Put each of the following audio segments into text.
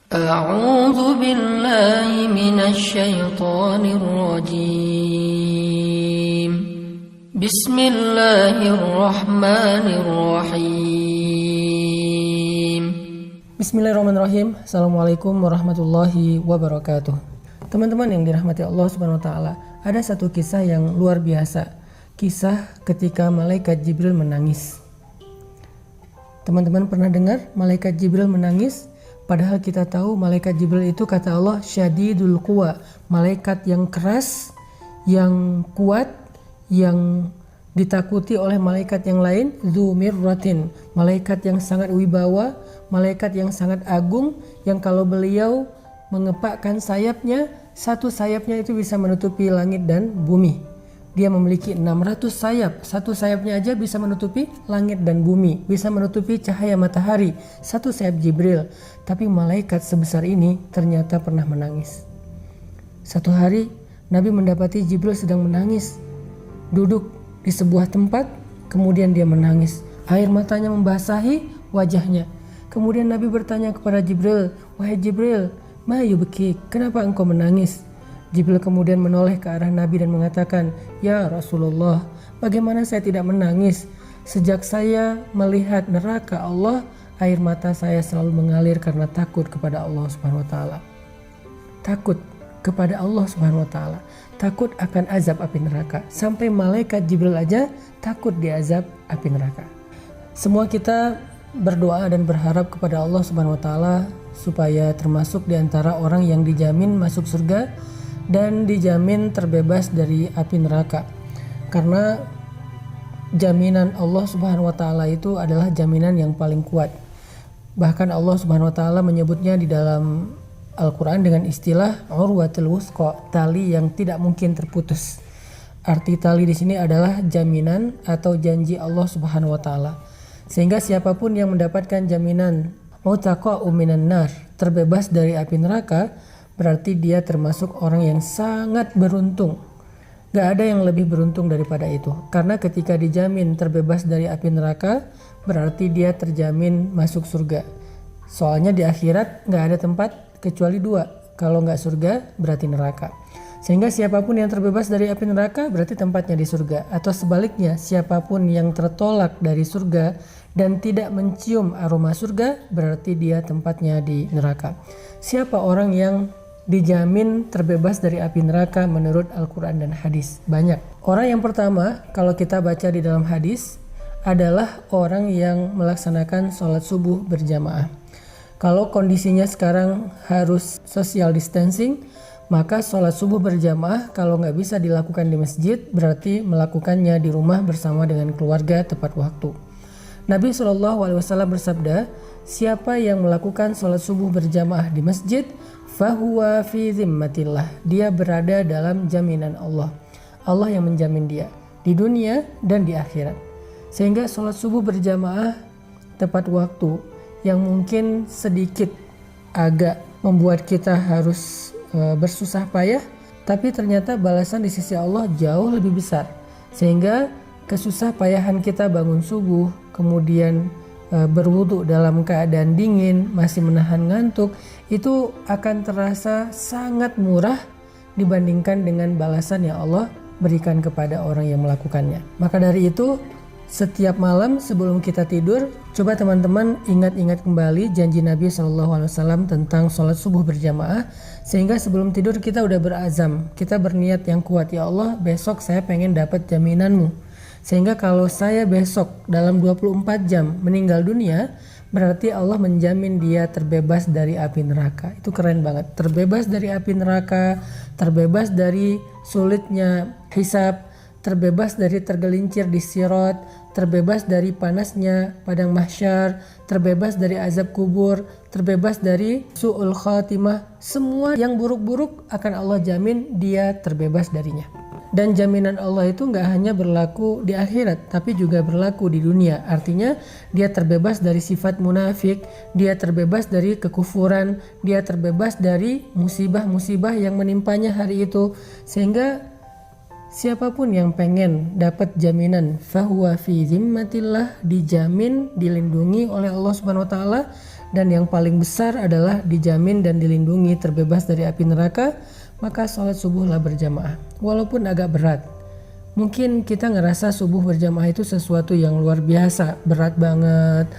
أعوذ بالله من الشيطان الرجيم بسم الله الرحمن الرحيم Bismillahirrahmanirrahim. Assalamualaikum warahmatullahi wabarakatuh. Teman-teman yang dirahmati Allah Subhanahu wa taala, ada satu kisah yang luar biasa. Kisah ketika malaikat Jibril menangis. Teman-teman pernah dengar malaikat Jibril menangis? Padahal kita tahu malaikat Jibril itu kata Allah syadidul quwa, malaikat yang keras, yang kuat, yang ditakuti oleh malaikat yang lain, dzu mirratin, malaikat yang sangat wibawa, malaikat yang sangat agung, yang kalau beliau mengepakkan sayapnya, satu sayapnya itu bisa menutupi langit dan bumi. Dia memiliki 600 sayap, satu sayapnya aja bisa menutupi langit dan bumi, bisa menutupi cahaya matahari, satu sayap Jibril. Tapi malaikat sebesar ini ternyata pernah menangis. Satu hari Nabi mendapati Jibril sedang menangis, duduk di sebuah tempat, kemudian dia menangis, air matanya membasahi wajahnya. Kemudian Nabi bertanya kepada Jibril, "Wahai Jibril, ma yubki, kenapa engkau menangis?" Jibril kemudian menoleh ke arah Nabi dan mengatakan, "Ya Rasulullah, bagaimana saya tidak menangis? Sejak saya melihat neraka Allah, air mata saya selalu mengalir karena takut kepada Allah Subhanahu wa taala." Takut kepada Allah Subhanahu wa taala, takut akan azab api neraka. Sampai malaikat Jibril aja takut diazab api neraka. Semua kita berdoa dan berharap kepada Allah Subhanahu wa taala supaya termasuk di antara orang yang dijamin masuk surga dan dijamin terbebas dari api neraka. Karena jaminan Allah Subhanahu wa taala itu adalah jaminan yang paling kuat. Bahkan Allah Subhanahu wa taala menyebutnya di dalam Al-Qur'an dengan istilah urwatul wusqa, tali yang tidak mungkin terputus. Arti tali di sini adalah jaminan atau janji Allah Subhanahu wa taala. Sehingga siapapun yang mendapatkan jaminan utaqa'u minan nar, terbebas dari api neraka, berarti dia termasuk orang yang sangat beruntung. Gak ada yang lebih beruntung daripada itu. Karena ketika dijamin terbebas dari api neraka, berarti dia terjamin masuk surga. Soalnya di akhirat gak ada tempat kecuali dua. Kalau gak surga, berarti neraka. Sehingga siapapun yang terbebas dari api neraka, berarti tempatnya di surga. Atau sebaliknya, siapapun yang tertolak dari surga dan tidak mencium aroma surga, berarti dia tempatnya di neraka. Siapa orang yang dijamin terbebas dari api neraka menurut Al-Quran dan hadis? Banyak. Orang yang pertama, kalau kita baca di dalam hadis, adalah orang yang melaksanakan sholat subuh berjamaah. Kalau kondisinya sekarang harus social distancing, maka sholat subuh berjamaah kalau nggak bisa dilakukan di masjid, berarti melakukannya di rumah bersama dengan keluarga tepat waktu. Nabi SAW bersabda, siapa yang melakukan sholat subuh berjamaah di masjid, fahuwa fi zimmatillah, dia berada dalam jaminan Allah. Allah yang menjamin dia di dunia dan di akhirat. Sehingga sholat subuh berjamaah tepat waktu yang mungkin sedikit agak membuat kita harus bersusah payah, tapi ternyata balasan di sisi Allah jauh lebih besar. Sehingga kesusah payahan kita bangun subuh, kemudian berwudu dalam keadaan dingin, masih menahan ngantuk, itu akan terasa sangat murah dibandingkan dengan balasan yang Allah berikan kepada orang yang melakukannya. Maka dari itu, setiap malam sebelum kita tidur, coba teman-teman ingat-ingat kembali janji Nabi SAW tentang sholat subuh berjamaah, sehingga sebelum tidur kita udah berazam, kita berniat yang kuat, ya Allah besok saya pengen dapat jaminanmu. Sehingga kalau saya besok dalam 24 jam meninggal dunia, berarti Allah menjamin dia terbebas dari api neraka. Itu keren banget. Terbebas dari api neraka, terbebas dari sulitnya hisab, terbebas dari tergelincir di sirat, terbebas dari panasnya padang mahsyar, terbebas dari azab kubur, terbebas dari su'ul khatimah. Semua yang buruk-buruk akan Allah jamin dia terbebas darinya. Dan jaminan Allah itu gak hanya berlaku di akhirat, tapi juga berlaku di dunia. Artinya dia terbebas dari sifat munafik, dia terbebas dari kekufuran, dia terbebas dari musibah-musibah yang menimpanya hari itu. Sehingga siapapun yang pengen dapat jaminan fahuwa fi zimmatillah, dijamin, dilindungi oleh Allah Subhanahu wa taala, dan yang paling besar adalah dijamin dan dilindungi terbebas dari api neraka, maka sholat subuhlah berjamaah. Walaupun agak berat. Mungkin kita ngerasa subuh berjamaah itu sesuatu yang luar biasa, berat banget,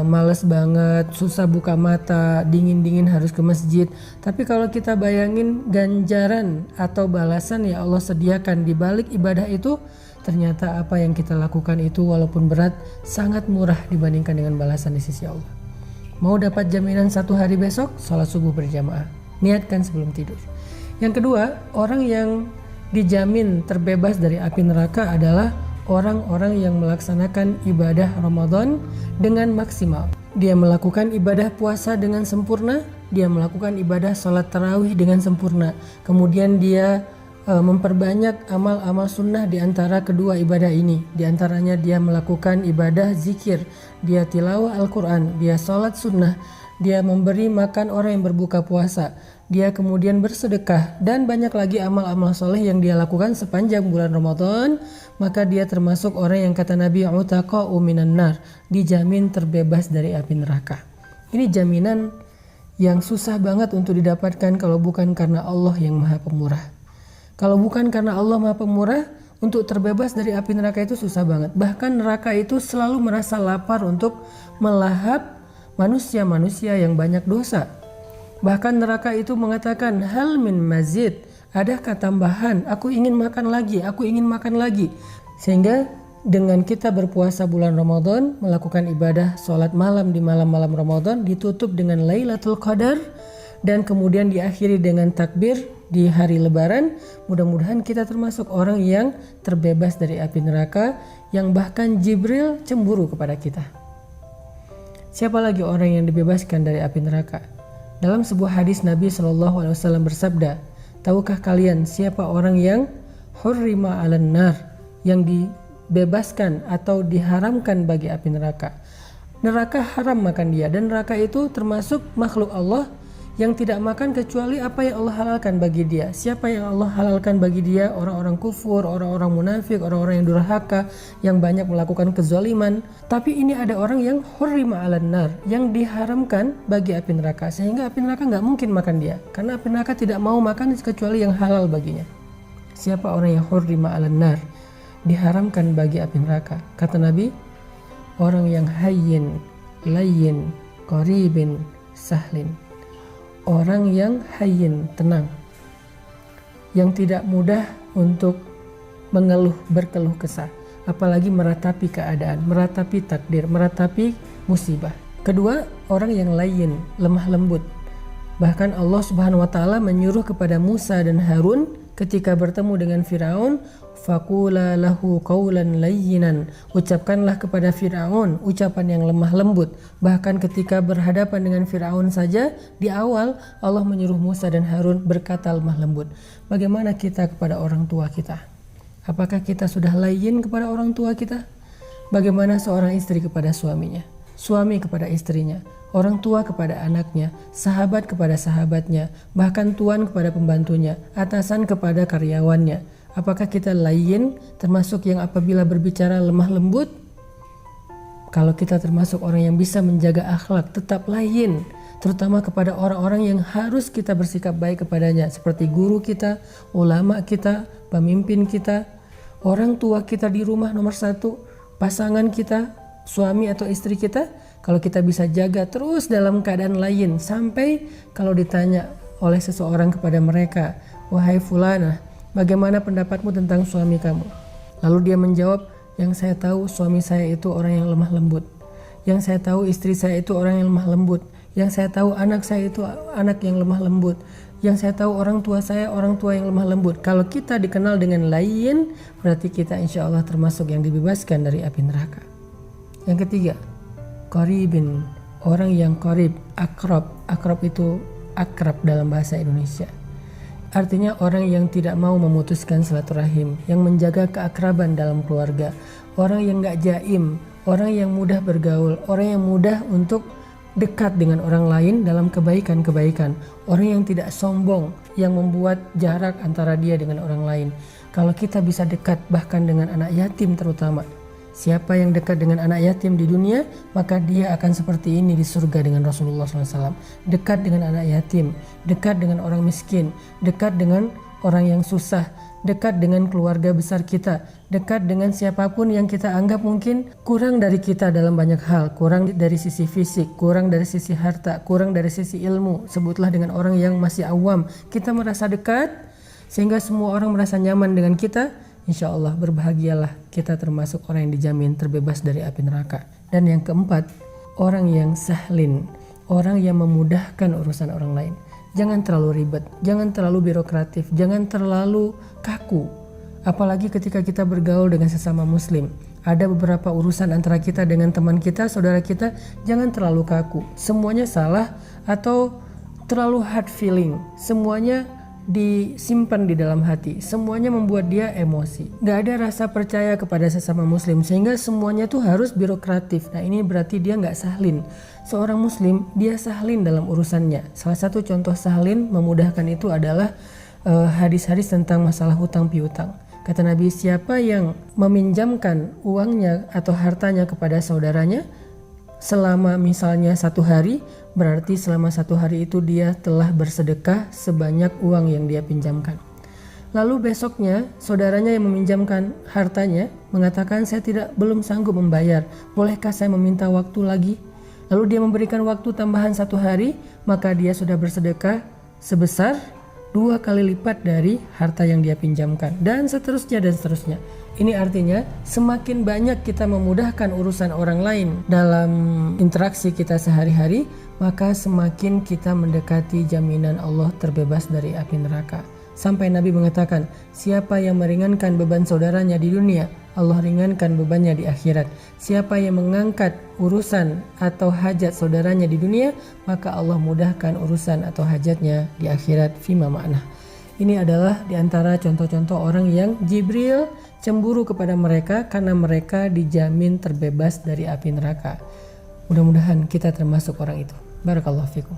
males banget, susah buka mata, dingin-dingin harus ke masjid. Tapi kalau kita bayangin ganjaran atau balasan yang Allah sediakan di balik ibadah itu, ternyata apa yang kita lakukan itu walaupun berat sangat murah dibandingkan dengan balasan di sisi Allah. Mau dapat jaminan 1 hari besok, sholat subuh berjamaah. Niatkan sebelum tidur. Yang kedua, orang yang dijamin terbebas dari api neraka adalah orang-orang yang melaksanakan ibadah Ramadan dengan maksimal. Dia melakukan ibadah puasa dengan sempurna, dia melakukan ibadah sholat tarawih dengan sempurna. Kemudian dia memperbanyak amal-amal sunnah di antara kedua ibadah ini. Di antaranya dia melakukan ibadah zikir, dia tilawah Al-Quran, dia sholat sunnah, dia memberi makan orang yang berbuka puasa, dia kemudian bersedekah, dan banyak lagi amal-amal soleh yang dia lakukan sepanjang bulan Ramadan. Maka dia termasuk orang yang kata Nabi utaqa'u minan nar, dijamin terbebas dari api neraka. Ini jaminan yang susah banget untuk didapatkan kalau bukan karena Allah yang maha pemurah. Kalau bukan karena Allah maha pemurah, untuk terbebas dari api neraka itu susah banget. Bahkan neraka itu selalu merasa lapar untuk melahap manusia-manusia yang banyak dosa. Bahkan neraka itu mengatakan, hal min mazid, adakah tambahan, aku ingin makan lagi, aku ingin makan lagi. Sehingga dengan kita berpuasa bulan Ramadan, melakukan ibadah sholat malam di malam-malam Ramadan, ditutup dengan Lailatul Qadar, dan kemudian diakhiri dengan takbir di hari Lebaran. Mudah-mudahan kita termasuk orang yang terbebas dari api neraka, yang bahkan Jibril cemburu kepada kita. Siapa lagi orang yang dibebaskan dari api neraka? Dalam sebuah hadis Nabi SAW bersabda, tahukah kalian siapa orang yang hurrima 'alan nar, yang dibebaskan atau diharamkan bagi api neraka? Neraka haram makan dia, dan neraka itu termasuk makhluk Allah yang tidak makan kecuali apa yang Allah halalkan bagi dia. Siapa yang Allah halalkan bagi dia? Orang-orang kufur, orang-orang munafik, orang-orang yang durhaka, yang banyak melakukan kezaliman. Tapi ini ada orang yang hurrima 'alan nar, yang diharamkan bagi api neraka, sehingga api neraka nggak mungkin makan dia, karena api neraka tidak mau makan kecuali yang halal baginya. Siapa orang yang hurrima 'alan nar, diharamkan bagi api neraka? Kata Nabi, orang yang hayyin, layyin, qaribin, sahlin. Orang yang hayyin, tenang, yang tidak mudah untuk berkeluh kesah, apalagi meratapi keadaan, meratapi takdir, meratapi musibah. Kedua, orang yang layyin, lemah lembut. Bahkan Allah Subhanahu wa taala menyuruh kepada Musa dan Harun ketika bertemu dengan Firaun, faqula lahu qawlan layyinan, ucapkanlah kepada Firaun ucapan yang lemah lembut. Bahkan ketika berhadapan dengan Firaun saja, di awal Allah menyuruh Musa dan Harun berkata lemah lembut. Bagaimana kita kepada orang tua kita? Apakah kita sudah layyin kepada orang tua kita? Bagaimana seorang istri kepada suaminya, suami kepada istrinya, orang tua kepada anaknya, sahabat kepada sahabatnya, bahkan tuan kepada pembantunya, atasan kepada karyawannya? Apakah kita layyin, termasuk yang apabila berbicara lemah lembut? Kalau kita termasuk orang yang bisa menjaga akhlak, tetap layyin, terutama kepada orang-orang yang harus kita bersikap baik kepadanya, seperti guru kita, ulama kita, pemimpin kita, orang tua kita di rumah nomor 1, pasangan kita, suami atau istri kita. Kalau kita bisa jaga terus dalam keadaan layyin, sampai kalau ditanya oleh seseorang kepada mereka, wahai fulana, bagaimana pendapatmu tentang suami kamu? Lalu dia menjawab, yang saya tahu suami saya itu orang yang lemah lembut, yang saya tahu istri saya itu orang yang lemah lembut, yang saya tahu anak saya itu anak yang lemah lembut, yang saya tahu orang tua saya orang tua yang lemah lembut. Kalau kita dikenal dengan layyin, berarti kita insya Allah termasuk yang dibebaskan dari api neraka. Yang ketiga, qaribin, orang yang qarib, akrab. Akrab itu akrab dalam bahasa Indonesia. Artinya orang yang tidak mau memutuskan silaturahim, yang menjaga keakraban dalam keluarga, orang yang gak jaim, orang yang mudah bergaul, orang yang mudah untuk dekat dengan orang lain dalam kebaikan-kebaikan, orang yang tidak sombong, yang membuat jarak antara dia dengan orang lain. Kalau kita bisa dekat bahkan dengan anak yatim terutama, Siapa yang dekat dengan anak yatim di dunia, maka dia akan seperti ini di surga dengan Rasulullah SAW. Dekat dengan anak yatim, dekat dengan orang miskin, dekat dengan orang yang susah, dekat dengan keluarga besar kita, dekat dengan siapapun yang kita anggap mungkin kurang dari kita dalam banyak hal, kurang dari sisi fisik, kurang dari sisi harta, kurang dari sisi ilmu. Sebutlah dengan orang yang masih awam, kita merasa dekat sehingga semua orang merasa nyaman dengan kita. Insya Allah berbahagialah kita termasuk orang yang dijamin terbebas dari api neraka. Dan yang keempat, orang yang sahlin, orang yang memudahkan urusan orang lain. Jangan terlalu ribet, jangan terlalu birokratif, jangan terlalu kaku. Apalagi ketika kita bergaul dengan sesama muslim. Ada beberapa urusan antara kita dengan teman kita, saudara kita, jangan terlalu kaku. Semuanya salah atau terlalu hard feeling. Semuanya disimpan di dalam hati, semuanya membuat dia emosi, gak ada rasa percaya kepada sesama muslim, sehingga semuanya tuh harus birokratif. Nah ini berarti dia gak sahlin. Seorang muslim dia sahlin dalam urusannya. Salah satu contoh sahlin memudahkan itu adalah hadis-hadis tentang masalah hutang piutang. Kata Nabi, siapa yang meminjamkan uangnya atau hartanya kepada saudaranya selama misalnya 1 hari, berarti selama 1 hari itu dia telah bersedekah sebanyak uang yang dia pinjamkan. Lalu besoknya saudaranya yang meminjamkan hartanya mengatakan, saya belum sanggup membayar, bolehkah saya meminta waktu lagi? Lalu dia memberikan waktu tambahan 1 hari, maka dia sudah bersedekah sebesar 2 kali lipat dari harta yang dia pinjamkan, dan seterusnya dan seterusnya. Ini artinya semakin banyak kita memudahkan urusan orang lain dalam interaksi kita sehari-hari, maka semakin kita mendekati jaminan Allah terbebas dari api neraka. Sampai Nabi mengatakan, siapa yang meringankan beban saudaranya di dunia, Allah ringankan bebannya di akhirat. Siapa yang mengangkat urusan atau hajat saudaranya di dunia, maka Allah mudahkan urusan atau hajatnya di akhirat. Fima ma'nah. Ini adalah diantara contoh-contoh orang yang Jibril cemburu kepada mereka karena mereka dijamin terbebas dari api neraka. Mudah-mudahan kita termasuk orang itu. Barakallahu fikum.